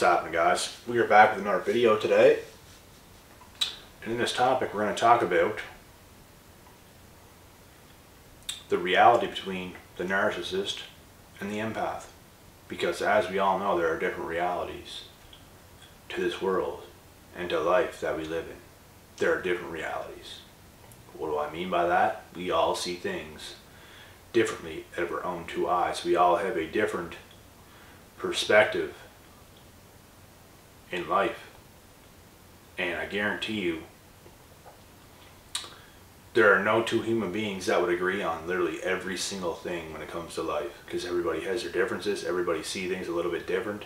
What's happening, guys? We are back with another video today, and in this topic we're going to talk about the reality between the narcissist and the empath, because as we all know, there are different realities to this world and to life that we live in. There are different realities. What do I mean by that? We all see things differently out of our own two eyes. We all have a different perspective in life, and I guarantee you there are no two human beings that would agree on literally every single thing when it comes to life, because everybody has their differences. Everybody sees things a little bit different.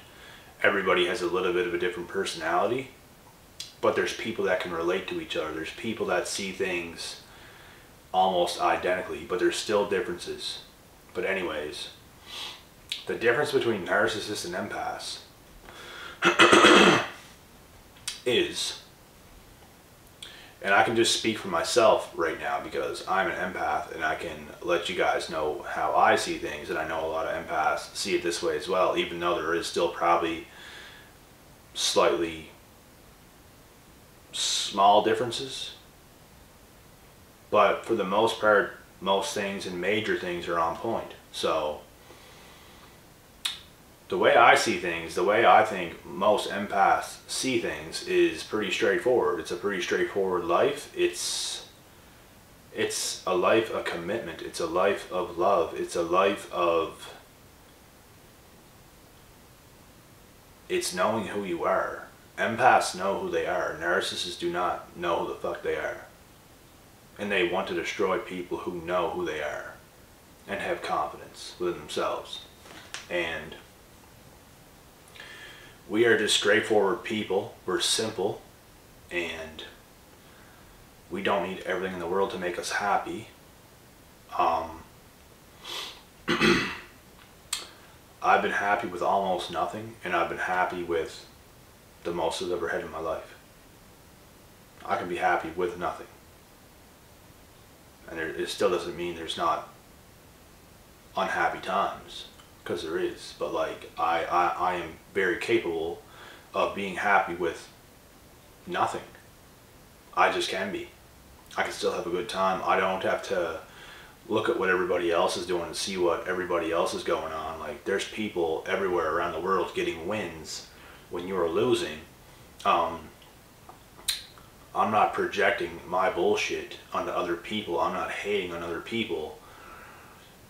Everybody has a little bit of a different personality, but there's people that can relate to each other. There's people that see things almost identically, but there's still differences. But anyways, the difference between narcissists and empaths is, and I can just speak for myself right now because I'm an empath, and I can let you guys know how I see things, and I know a lot of empaths see it this way as well, even though there is still probably slightly small differences. But for the most part, most things and major things are on point. So the way I see things, the way I think most empaths see things is pretty straightforward. It's a pretty straightforward life. It's a life of commitment. It's a life of love. It's a life of, it's knowing who you are. Empaths know who they are. Narcissists do not know who the fuck they are. And they want to destroy people who know who they are and have confidence within themselves. And we are just straightforward people. We're simple, and we don't need everything in the world to make us happy. I've been happy with almost nothing, and I've been happy with the most I've ever had in my life. I can be happy with nothing. And it still doesn't mean there's not unhappy times, because there is. But like, I am very capable of being happy with nothing. I just can be. I can still have a good time. I don't have to look at what everybody else is doing and see what everybody else is going on. Like, there's people everywhere around the world getting wins when you are losing. I'm not projecting my bullshit onto other people. I'm not hating on other people.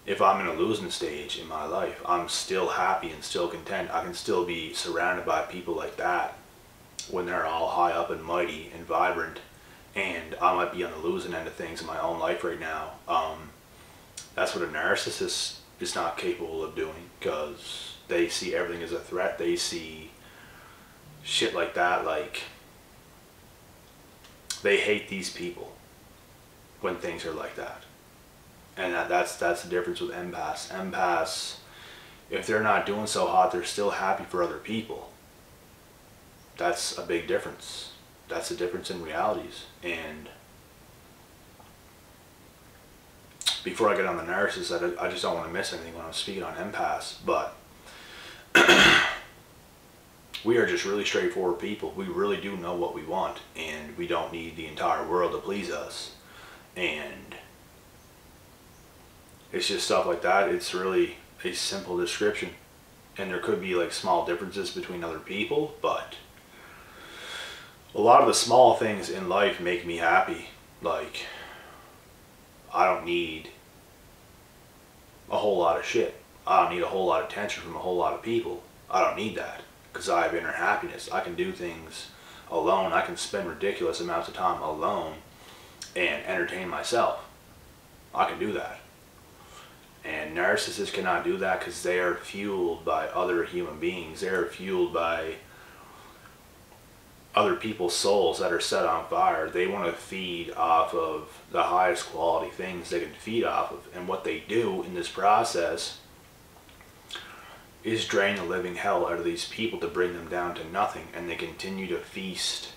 If I'm in a losing stage in my life, I'm still happy and still content. I can still be surrounded by people like that when they're all high up and mighty and vibrant, and I might be on the losing end of things in my own life right now. That's what a narcissist is not capable of doing, because they see everything as a threat. They see shit like that, like they hate these people when things are like that. And that's the difference with empaths. Empaths, if they're not doing so hot, they're still happy for other people. That's a big difference. That's the difference in realities. And before I get on the narcissist, I just don't want to miss anything when I'm speaking on empaths. But we are just really straightforward people. We really do know what we want, and we don't need the entire world to please us. And it's just stuff like that. It's really a simple description, and there could be like small differences between other people, but a lot of the small things in life make me happy. Like, I don't need a whole lot of shit. I don't need a whole lot of attention from a whole lot of people. I don't need that, because I have inner happiness. I can do things alone. I can spend ridiculous amounts of time alone and entertain myself. I can do that. And narcissists cannot do that, because they are fueled by other human beings. They are fueled by other people's souls that are set on fire. They want to feed off of the highest quality things they can feed off of. And what they do in this process is drain the living hell out of these people to bring them down to nothing. And they continue to feast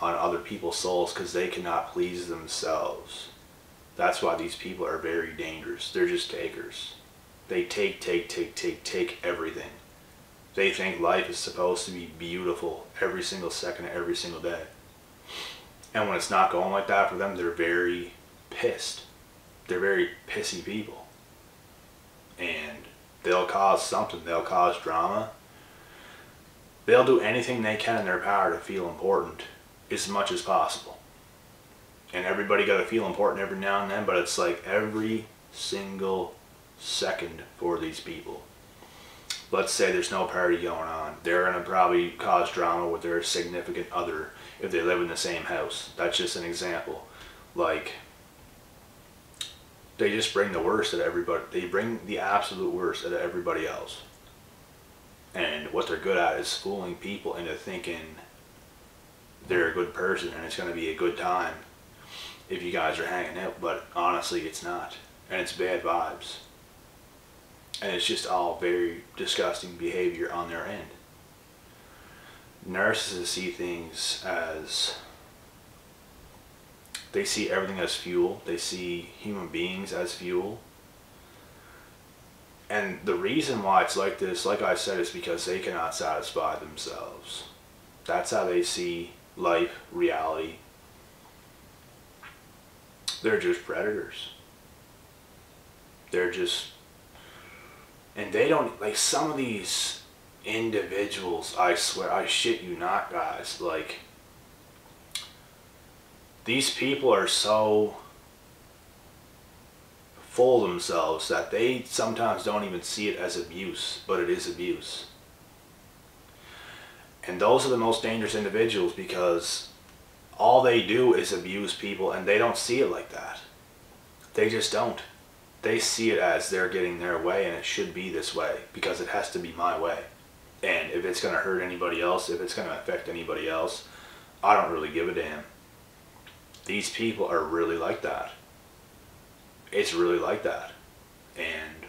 on other people's souls because they cannot please themselves. That's why these people are very dangerous. They're just takers. They take everything. They think life is supposed to be beautiful every single second of every single day. And when it's not going like that for them, they're very pissed. They're very pissy people. And they'll cause something. They'll cause drama. They'll do anything they can in their power to feel important as much as possible. And everybody got to feel important every now and then, but it's like every single second for these people. Let's say there's no party going on. They're going to probably cause drama with their significant other if they live in the same house. That's just an example. Like, they just bring the worst out of everybody. They bring the absolute worst out of everybody else. And what they're good at is fooling people into thinking they're a good person and it's going to be a good time if you guys are hanging out. But honestly, it's not. And it's bad vibes. And it's just all very disgusting behavior on their end. Narcissists see things as, they see everything as fuel. They see human beings as fuel. And the reason why it's like this, like I said, is because they cannot satisfy themselves. That's how they see life, reality. They're just predators. They're just, and they don't, like some of these individuals, I swear, I shit you not, guys, like, these people are so full of themselves that they sometimes don't even see it as abuse, but it is abuse. And those are the most dangerous individuals because all they do is abuse people and they don't see it like that. They just don't. They see it as they're getting their way and it should be this way because it has to be my way. And if it's going to hurt anybody else, if it's going to affect anybody else, I don't really give a damn. These people are really like that. It's really like that. And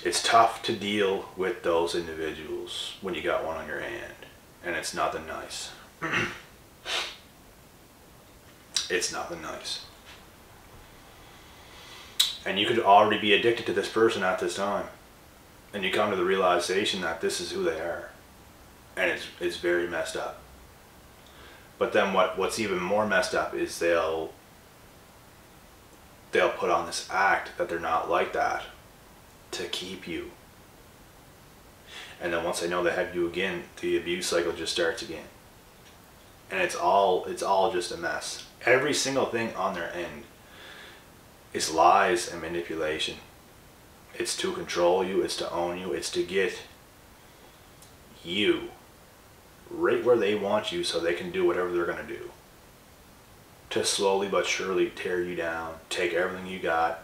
it's tough to deal with those individuals when you got one on your hand. And it's nothing nice. It's nothing nice. And you could already be addicted to this person at this time. And you come to the realization that this is who they are. And it's very messed up. But then what's even more messed up is they'll put on this act that they're not like that to keep you. And then once they know they have you again, the abuse cycle just starts again. And it's all just a mess. Every single thing on their end is lies and manipulation. It's to control you, it's to own you, it's to get you right where they want you so they can do whatever they're going to do. To slowly but surely tear you down, take everything you got.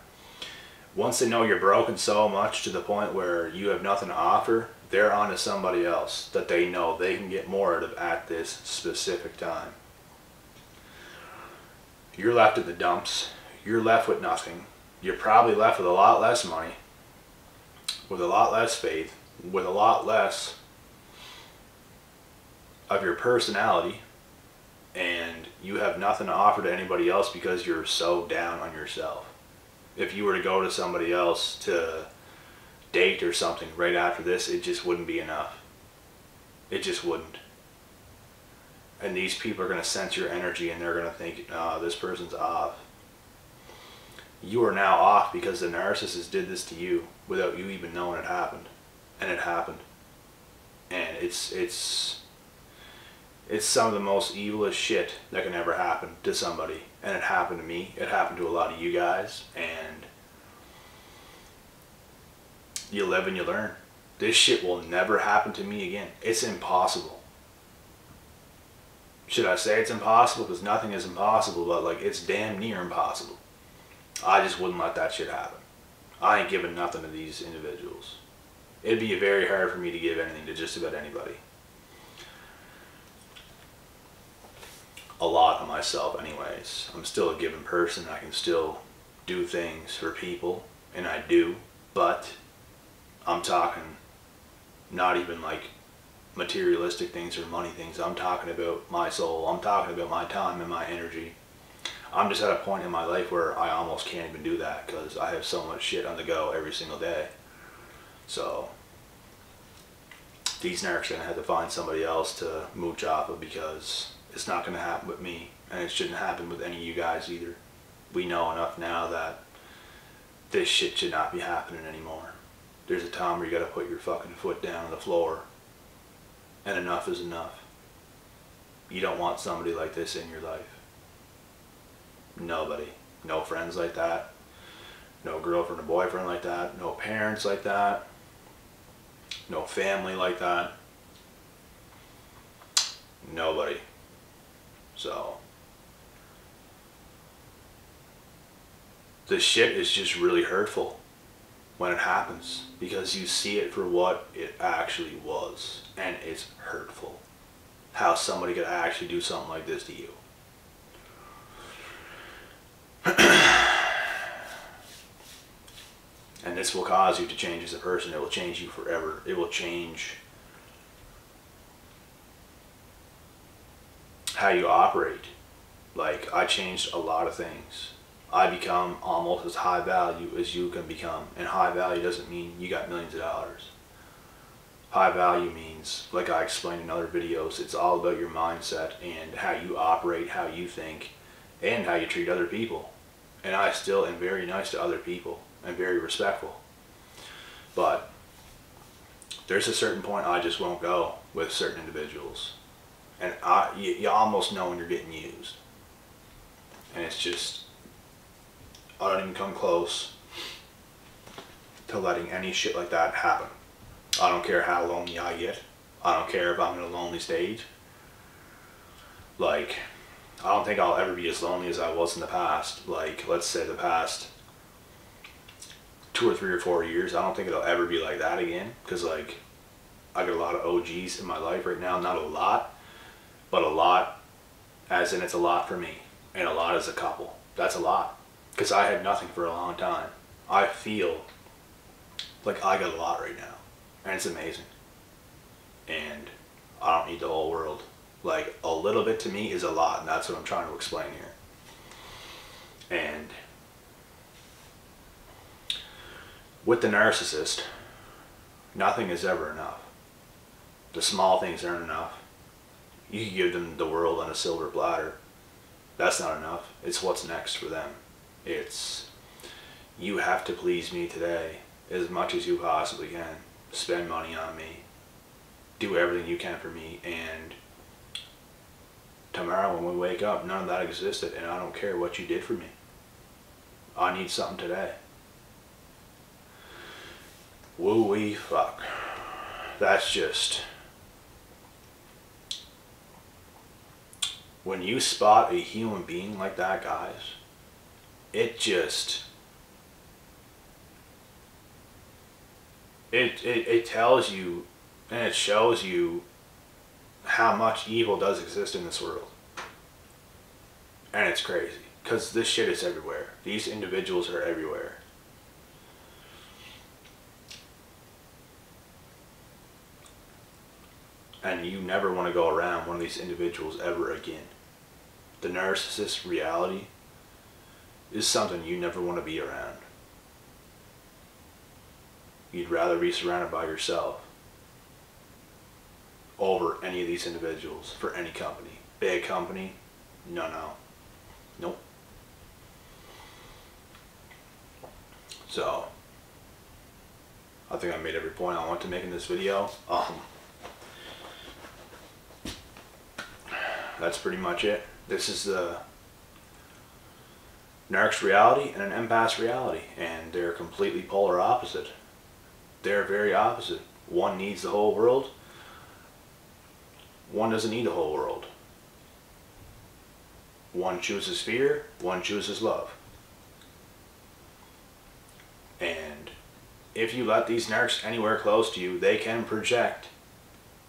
Once they know you're broken so much to the point where you have nothing to offer, they're on to somebody else that they know they can get more out of at this specific time. You're left in the dumps. You're left with nothing. You're probably left with a lot less money, with a lot less faith, with a lot less of your personality, and you have nothing to offer to anybody else because you're so down on yourself. If you were to go to somebody else to date or something right after this, it just wouldn't be enough. It just wouldn't. And these people are going to sense your energy and they're going to think, oh, this person's off. You are now off because the narcissist did this to you without you even knowing it happened. And it happened. And it's some of the most evilest shit that can ever happen to somebody. And it happened to me. It happened to a lot of you guys. And you live and you learn. This shit will never happen to me again. It's impossible. Should I say it's impossible? Because nothing is impossible, but like it's damn near impossible. I just wouldn't let that shit happen. I ain't giving nothing to these individuals. It'd be very hard for me to give anything to just about anybody. A lot of myself anyways. I'm still a given person. I can still do things for people, and I do, but I'm talking not even like materialistic things or money things. I'm talking about my soul. I'm talking about my time and my energy. I'm just at a point in my life where I almost can't even do that because I have so much shit on the go every single day. So these narcs are gonna have to find somebody else to mooch off of, because it's not gonna happen with me, and it shouldn't happen with any of you guys either. We know enough now that this shit should not be happening anymore. There's a time where you gotta put your fucking foot down on the floor, and enough is enough. You don't want somebody like this in your life. Nobody. No friends like that. No girlfriend or boyfriend like that. No parents like that. No family like that. Nobody. So this shit is just really hurtful when it happens, because you see it for what it actually was, and it's hurtful how somebody could actually do something like this to you. And this will cause you to change as a person. It will change you forever. It will change how you operate. Like, I changed a lot of things. I become almost as high value as you can become. And high value doesn't mean you got millions of dollars. High value means, like I explained in other videos, it's all about your mindset and how you operate, how you think, and how you treat other people. And I still am very nice to other people and very respectful. But there's a certain point I just won't go with certain individuals. And you almost know when you're getting used. And it's just, I don't even come close to letting any shit like that happen. I don't care how lonely I get. I don't care if I'm in a lonely stage. Like, I don't think I'll ever be as lonely as I was in the past. Like, let's say the past 2 or 3 or 4 years. I don't think it'll ever be like that again. Because, like, I got a lot of OGs in my life right now. Not a lot, but a lot, as in it's a lot for me. And a lot as a couple. That's a lot. Because I had nothing for a long time. I feel like I got a lot right now. And it's amazing. And I don't need the whole world. Like, a little bit to me is a lot. And that's what I'm trying to explain here. And with the narcissist, nothing is ever enough. The small things aren't enough. You can give them the world on a silver platter. That's not enough. It's what's next for them. It's, you have to please me today as much as you possibly can. Spend money on me. Do everything you can for me. And tomorrow when we wake up, none of that existed, and I don't care what you did for me. I need something today. Woo-wee fuck. That's just... When you spot a human being like that, guys, it just... It tells you and it shows you how much evil does exist in this world. And it's crazy, because this shit is everywhere. These individuals are everywhere. And you never want to go around one of these individuals ever again. The narcissist reality is something you never want to be around. You'd rather be surrounded by yourself over any of these individuals for any company. Big company? No. Nope. So, I think I made every point I want to make in this video. That's pretty much it. This is the narc's reality and an empath's reality, and they're completely polar opposite. They're very opposite. One needs the whole world. One doesn't need the whole world. One chooses fear, one chooses love. And if you let these narcs anywhere close to you, they can project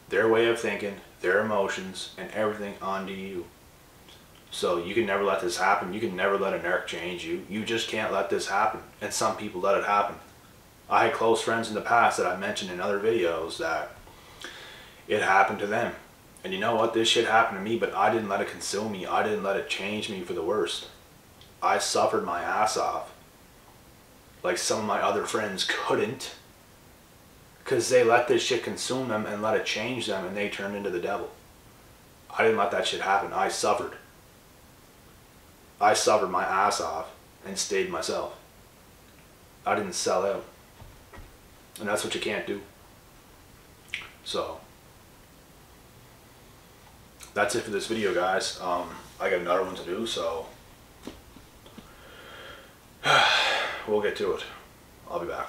their way of thinking, their emotions, and everything onto you. So you can never let this happen. You can never let a narc change you. You just can't let this happen. And some people let it happen. I had close friends in the past that I mentioned in other videos that it happened to them. And you know what? This shit happened to me, but I didn't let it consume me. I didn't let it change me for the worst. I suffered my ass off. Like some of my other friends couldn't. Because they let this shit consume them and let it change them, and they turned into the devil. I didn't let that shit happen. I suffered. I suffered my ass off and stayed myself. I didn't sell out. And that's what you can't do. So, that's it for this video, guys. I got another one to do, so we'll get to it. I'll be back.